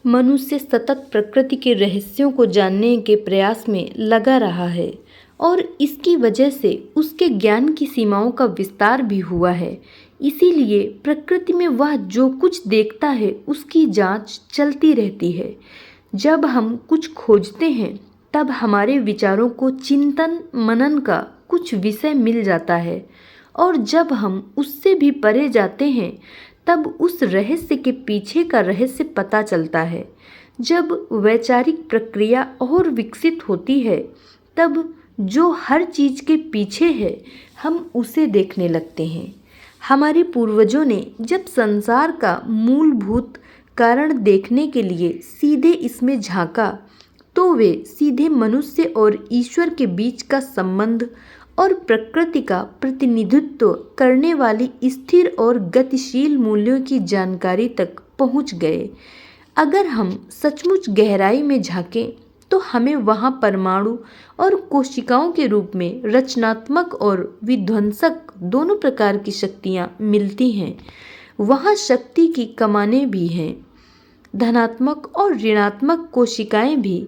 मनुष्य सतत प्रकृति के रहस्यों को जानने के प्रयास में लगा रहा है और इसकी वजह से उसके ज्ञान की सीमाओं का विस्तार भी हुआ है। इसीलिए प्रकृति में वह जो कुछ देखता है उसकी जांच चलती रहती है। जब हम कुछ खोजते हैं तब हमारे विचारों को चिंतन मनन का कुछ विषय मिल जाता है और जब हम उससे भी परे जाते हैं तब उस रहस्य के पीछे का रहस्य पता चलता है। जब वैचारिक प्रक्रिया और विकसित होती है तब जो हर चीज के पीछे है हम उसे देखने लगते हैं। हमारे पूर्वजों ने जब संसार का मूलभूत कारण देखने के लिए सीधे इसमें झांका तो वे सीधे मनुष्य और ईश्वर के बीच का संबंध और प्रकृति का प्रतिनिधित्व करने वाली स्थिर और गतिशील मूल्यों की जानकारी तक पहुंच गए। अगर हम सचमुच गहराई में झांकें तो हमें वहां परमाणु और कोशिकाओं के रूप में रचनात्मक और विध्वंसक दोनों प्रकार की शक्तियां मिलती हैं। वहां शक्ति की कमानें भी हैं। धनात्मक और ऋणात्मक कोशिकाएं भी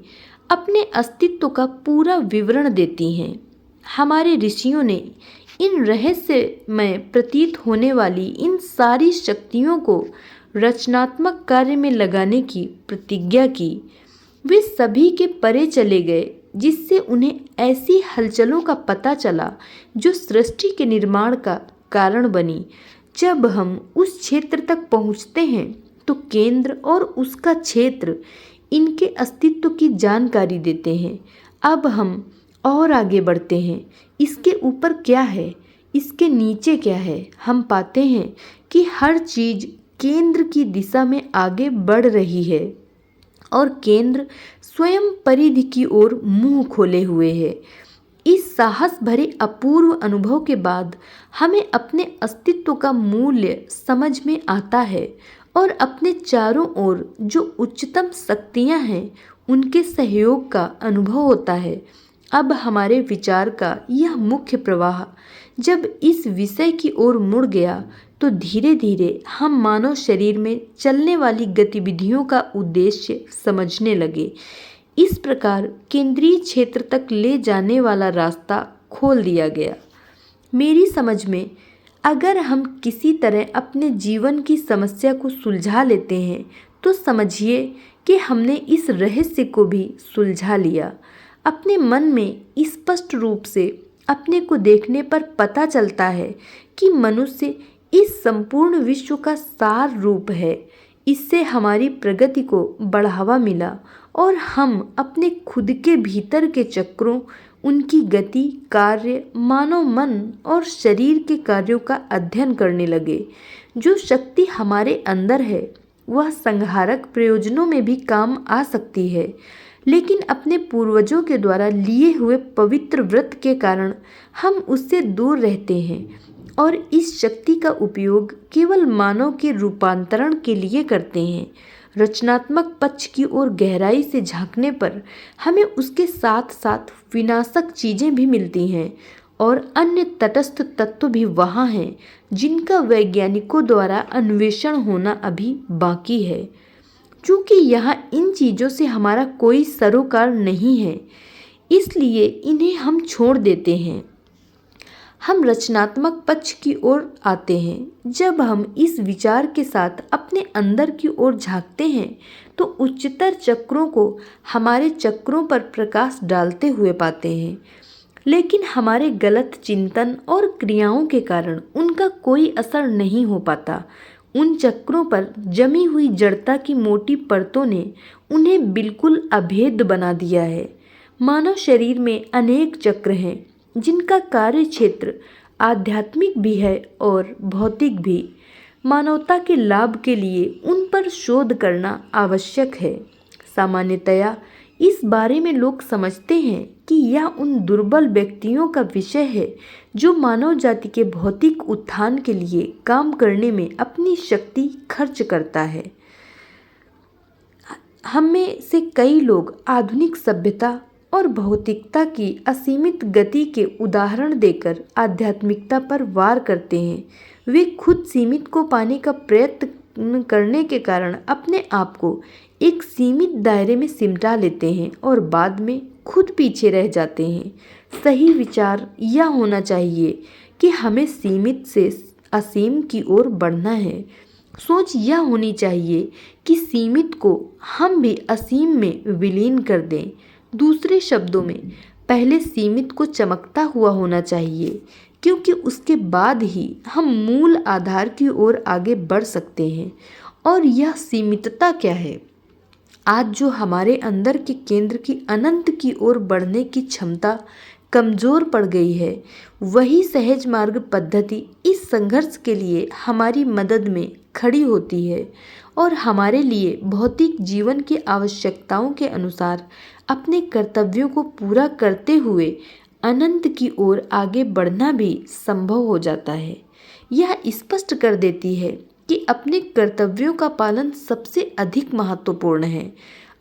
अपने अस्तित्व का पूरा विवरण देती हैं। हमारे ऋषियों ने इन रहस्यमय प्रतीत होने वाली इन सारी शक्तियों को रचनात्मक कार्य में लगाने की प्रतिज्ञा की। वे सभी के परे चले गए जिससे उन्हें ऐसी हलचलों का पता चला जो सृष्टि के निर्माण का कारण बनी। जब हम उस क्षेत्र तक पहुंचते हैं तो केंद्र और उसका क्षेत्र इनके अस्तित्व की जानकारी देते हैं। अब हम और आगे बढ़ते हैं। इसके ऊपर क्या है, इसके नीचे क्या है? हम पाते हैं कि हर चीज केंद्र की दिशा में आगे बढ़ रही है और केंद्र स्वयं परिधि की ओर मुंह खोले हुए है। इस साहस भरे अपूर्व अनुभव के बाद हमें अपने अस्तित्व का मूल्य समझ में आता है और अपने चारों ओर जो उच्चतम शक्तियां हैं उनके सहयोग का अनुभव होता है। अब हमारे विचार का यह मुख्य प्रवाह जब इस विषय की ओर मुड़ गया तो धीरे धीरे हम मानव शरीर में चलने वाली गतिविधियों का उद्देश्य समझने लगे। इस प्रकार केंद्रीय क्षेत्र तक ले जाने वाला रास्ता खोल दिया गया। मेरी समझ में अगर हम किसी तरह अपने जीवन की समस्या को सुलझा लेते हैं तो समझिए कि हमने इस रहस्य को भी सुलझा लिया। अपने मन में स्पष्ट रूप से अपने को देखने पर पता चलता है कि मनुष्य इस संपूर्ण विश्व का सार रूप है। इससे हमारी प्रगति को बढ़ावा मिला और हम अपने खुद के भीतर के चक्रों, उनकी गति, कार्य, मानव मन और शरीर के कार्यों का अध्ययन करने लगे। जो शक्ति हमारे अंदर है वह संहारक प्रयोजनों में भी काम आ सकती है, लेकिन अपने पूर्वजों के द्वारा लिए हुए पवित्र व्रत के कारण हम उससे दूर रहते हैं और इस शक्ति का उपयोग केवल मानव के रूपांतरण के लिए करते हैं। रचनात्मक पक्ष की ओर गहराई से झांकने पर हमें उसके साथ साथ विनाशक चीजें भी मिलती हैं और अन्य तटस्थ तत्व भी वहाँ हैं जिनका वैज्ञानिकों द्वारा अन्वेषण होना अभी बाकी है। चूँकि यहाँ इन चीज़ों से हमारा कोई सरोकार नहीं है इसलिए इन्हें हम छोड़ देते हैं। हम रचनात्मक पक्ष की ओर आते हैं। जब हम इस विचार के साथ अपने अंदर की ओर झांकते हैं तो उच्चतर चक्रों को हमारे चक्रों पर प्रकाश डालते हुए पाते हैं, लेकिन हमारे गलत चिंतन और क्रियाओं के कारण उनका कोई असर नहीं हो पाता। उन चक्रों पर जमी हुई जड़ता की मोटी परतों ने उन्हें बिल्कुल अभेद्य बना दिया है। मानव शरीर में अनेक चक्र हैं जिनका कार्य क्षेत्र आध्यात्मिक भी है और भौतिक भी। मानवता के लाभ के लिए उन पर शोध करना आवश्यक है। सामान्यतया इस बारे में लोग समझते हैं कि यह उन दुर्बल व्यक्तियों का विषय है जो मानव जाति के भौतिक उत्थान के लिए काम करने में अपनी शक्ति खर्च करता है। हम में से कई लोग आधुनिक सभ्यता और भौतिकता की असीमित गति के उदाहरण देकर आध्यात्मिकता पर वार करते हैं। वे खुद सीमित को पाने का प्रयत्न प्रयत्न करने के कारण अपने आप को एक सीमित दायरे में सिमटा लेते हैं और बाद में खुद पीछे रह जाते हैं। सही विचार यह होना चाहिए कि हमें सीमित से असीम की ओर बढ़ना है। सोच यह होनी चाहिए कि सीमित को हम भी असीम में विलीन कर दें। दूसरे शब्दों में, पहले सीमित को चमकता हुआ होना चाहिए, क्योंकि उसके बाद ही हम मूल आधार की ओर आगे बढ़ सकते हैं। और यह सीमितता क्या है? आज जो हमारे अंदर के केंद्र की अनंत की ओर बढ़ने की क्षमता कमज़ोर पड़ गई है, वही सहज मार्ग पद्धति इस संघर्ष के लिए हमारी मदद में खड़ी होती है और हमारे लिए भौतिक जीवन की आवश्यकताओं के अनुसार अपने कर्तव्यों को पूरा करते हुए अनंत की ओर आगे बढ़ना भी संभव हो जाता है। यह स्पष्ट कर देती है कि अपने कर्तव्यों का पालन सबसे अधिक महत्वपूर्ण है।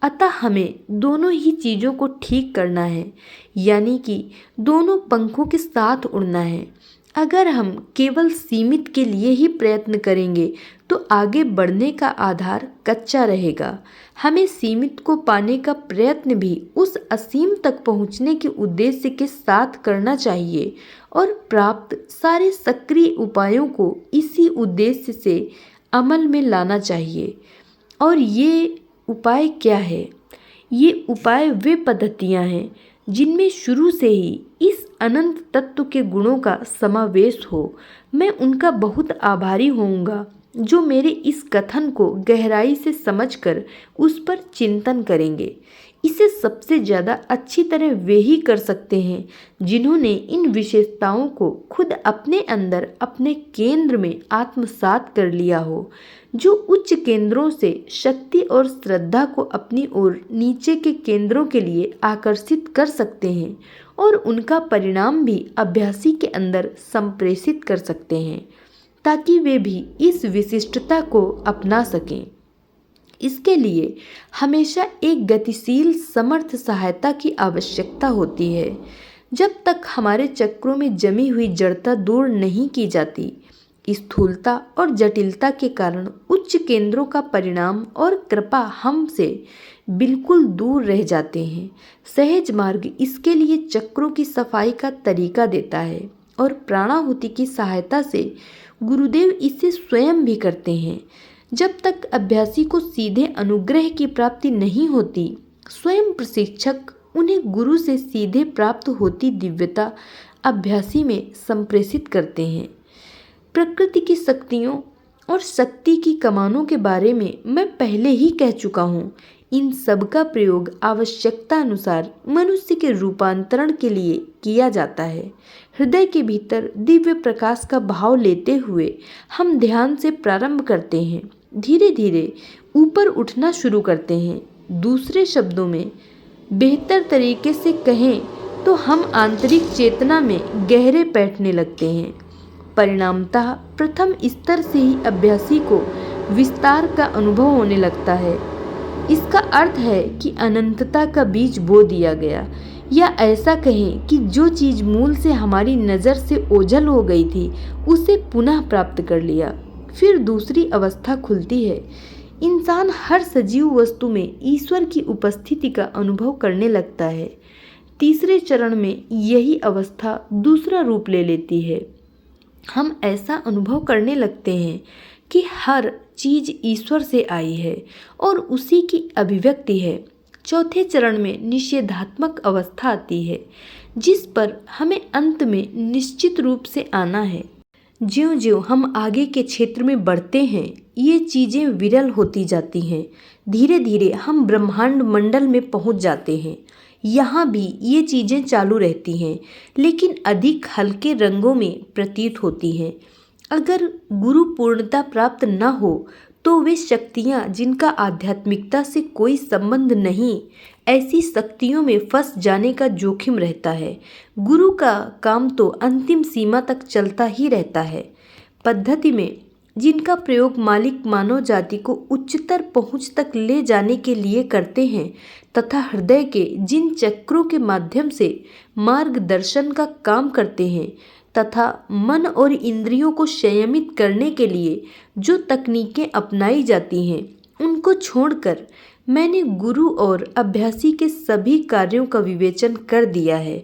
अतः हमें दोनों ही चीज़ों को ठीक करना है, यानी कि दोनों पंखों के साथ उड़ना है। अगर हम केवल सीमित के लिए ही प्रयत्न करेंगे तो आगे बढ़ने का आधार कच्चा रहेगा। हमें सीमित को पाने का प्रयत्न भी उस असीम तक पहुंचने के उद्देश्य के साथ करना चाहिए और प्राप्त सारे सक्रिय उपायों को इसी उद्देश्य से अमल में लाना चाहिए। और ये उपाय क्या है? ये उपाय वे पद्धतियाँ हैं जिनमें शुरू से ही इस अनंत तत्व के गुणों का समावेश हो। मैं उनका बहुत आभारी होऊंगा जो मेरे इस कथन को गहराई से समझकर उस पर चिंतन करेंगे। इसे सबसे ज़्यादा अच्छी तरह वे ही कर सकते हैं जिन्होंने इन विशेषताओं को खुद अपने अंदर अपने केंद्र में आत्मसात कर लिया हो, जो उच्च केंद्रों से शक्ति और श्रद्धा को अपनी ओर नीचे के केंद्रों के लिए आकर्षित कर सकते हैं और उनका परिणाम भी अभ्यासी के अंदर संप्रेषित कर सकते हैं ताकि वे भी इस विशिष्टता को अपना सकें। इसके लिए हमेशा एक गतिशील समर्थ सहायता की आवश्यकता होती है। जब तक हमारे चक्रों में जमी हुई जड़ता दूर नहीं की जाती, स्थूलता और जटिलता के कारण उच्च केंद्रों का परिणाम और कृपा हमसे बिल्कुल दूर रह जाते हैं। सहज मार्ग इसके लिए चक्रों की सफाई का तरीका देता है और प्राणाहुति की सहायता से गुरुदेव इसे स्वयं भी करते हैं। जब तक अभ्यासी को सीधे अनुग्रह की प्राप्ति नहीं होती, स्वयं प्रशिक्षक उन्हें गुरु से सीधे प्राप्त होती दिव्यता अभ्यासी में संप्रेषित करते हैं। प्रकृति की शक्तियों और शक्ति की कमानों के बारे में मैं पहले ही कह चुका हूँ। इन सब का प्रयोग आवश्यकता अनुसार मनुष्य के रूपांतरण के लिए किया जाता है। हृदय के भीतर दिव्य प्रकाश का भाव लेते हुए हम ध्यान से प्रारंभ करते हैं, धीरे धीरे ऊपर उठना शुरू करते हैं। दूसरे शब्दों में बेहतर तरीके से कहें तो हम आंतरिक चेतना में गहरे बैठने लगते हैं। परिणामतः प्रथम स्तर से ही अभ्यासी को विस्तार का अनुभव होने लगता है। इसका अर्थ है कि अनंतता का बीज बो दिया गया, या ऐसा कहें कि जो चीज़ मूल से हमारी नज़र से ओझल हो गई थी उसे पुनः प्राप्त कर लिया। फिर दूसरी अवस्था खुलती है। इंसान हर सजीव वस्तु में ईश्वर की उपस्थिति का अनुभव करने लगता है। तीसरे चरण में यही अवस्था दूसरा रूप ले लेती है। हम ऐसा अनुभव करने लगते हैं कि हर चीज़ ईश्वर से आई है और उसी की अभिव्यक्ति है। चौथे चरण में निषेधात्मक अवस्था आती है, जिस पर हमें अंत में निश्चित रूप से आना है। ज्यों-ज्यों हम आगे के क्षेत्र में बढ़ते हैं, ये चीज़ें विरल होती जाती हैं। धीरे धीरे हम ब्रह्मांड मंडल में पहुंच जाते हैं। यहाँ भी ये चीज़ें चालू रहती हैं, लेकिन अधिक हल्के रंगों में प्रतीत होती हैं। अगर गुरु पूर्णता प्राप्त न हो तो वे शक्तियाँ जिनका आध्यात्मिकता से कोई संबंध नहीं, ऐसी शक्तियों में फंस जाने का जोखिम रहता है। गुरु का काम तो अंतिम सीमा तक चलता ही रहता है। पद्धति में जिनका प्रयोग मालिक मानव जाति को उच्चतर पहुँच तक ले जाने के लिए करते हैं, तथा हृदय के जिन चक्रों के माध्यम से मार्गदर्शन का काम करते हैं, तथा मन और इंद्रियों को संयमित करने के लिए जो तकनीकें अपनाई जाती हैं उनको छोड़कर मैंने गुरु और अभ्यासी के सभी कार्यों का विवेचन कर दिया है।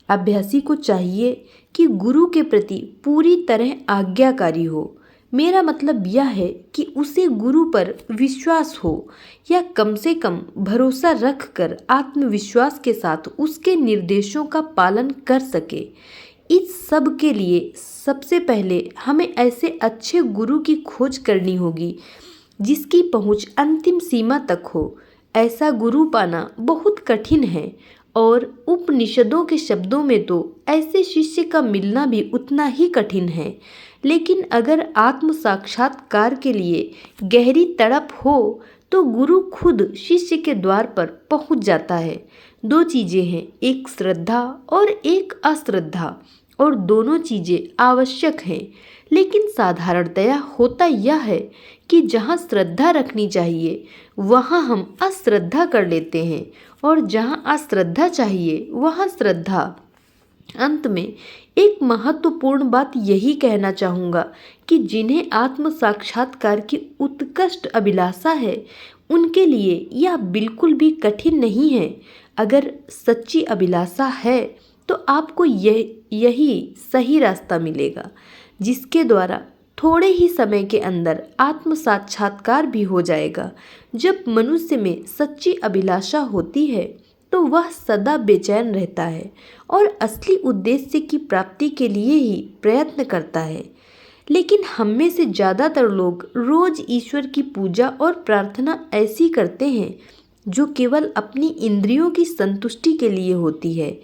अभ्यासी को चाहिए कि गुरु के प्रति पूरी तरह आज्ञाकारी हो। मेरा मतलब यह है कि उसे गुरु पर विश्वास हो या कम से कम भरोसा रखकर आत्मविश्वास के साथ उसके निर्देशों का पालन कर सके। इस सब के लिए सबसे पहले हमें ऐसे अच्छे गुरु की खोज करनी होगी जिसकी पहुंच अंतिम सीमा तक हो। ऐसा गुरु पाना बहुत कठिन है और उपनिषदों के शब्दों में तो ऐसे शिष्य का मिलना भी उतना ही कठिन है। लेकिन अगर आत्म साक्षात्कार के लिए गहरी तड़प हो तो गुरु खुद शिष्य के द्वार पर पहुंच जाता है। दो चीज़ें हैं, एक श्रद्धा और एक अश्रद्धा, और दोनों चीज़ें आवश्यक हैं। लेकिन साधारणतया होता यह है कि जहाँ श्रद्धा रखनी चाहिए वहाँ हम अश्रद्धा कर लेते हैं और जहाँ अश्रद्धा चाहिए वहाँ श्रद्धा। अंत में एक महत्वपूर्ण बात यही कहना चाहूँगा कि जिन्हें आत्म साक्षात्कार की उत्कृष्ट अभिलाषा है उनके लिए यह बिल्कुल भी कठिन नहीं है। अगर सच्ची अभिलाषा है तो आपको यही सही रास्ता मिलेगा जिसके द्वारा थोड़े ही समय के अंदर आत्म साक्षात्कार भी हो जाएगा। जब मनुष्य में सच्ची अभिलाषा होती है तो वह सदा बेचैन रहता है और असली उद्देश्य की प्राप्ति के लिए ही प्रयत्न करता है। लेकिन हम में से ज़्यादातर लोग रोज ईश्वर की पूजा और प्रार्थना ऐसी करते हैं जो केवल अपनी इंद्रियों की संतुष्टि के लिए होती है।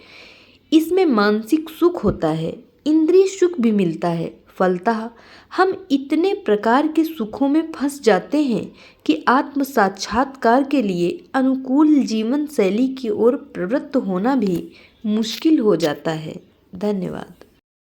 इसमें मानसिक सुख होता है, इंद्रिय सुख भी मिलता है। फलतः हम इतने प्रकार के सुखों में फंस जाते हैं कि आत्म साक्षात्कार के लिए अनुकूल जीवन शैली की ओर प्रवृत्त होना भी मुश्किल हो जाता है। धन्यवाद।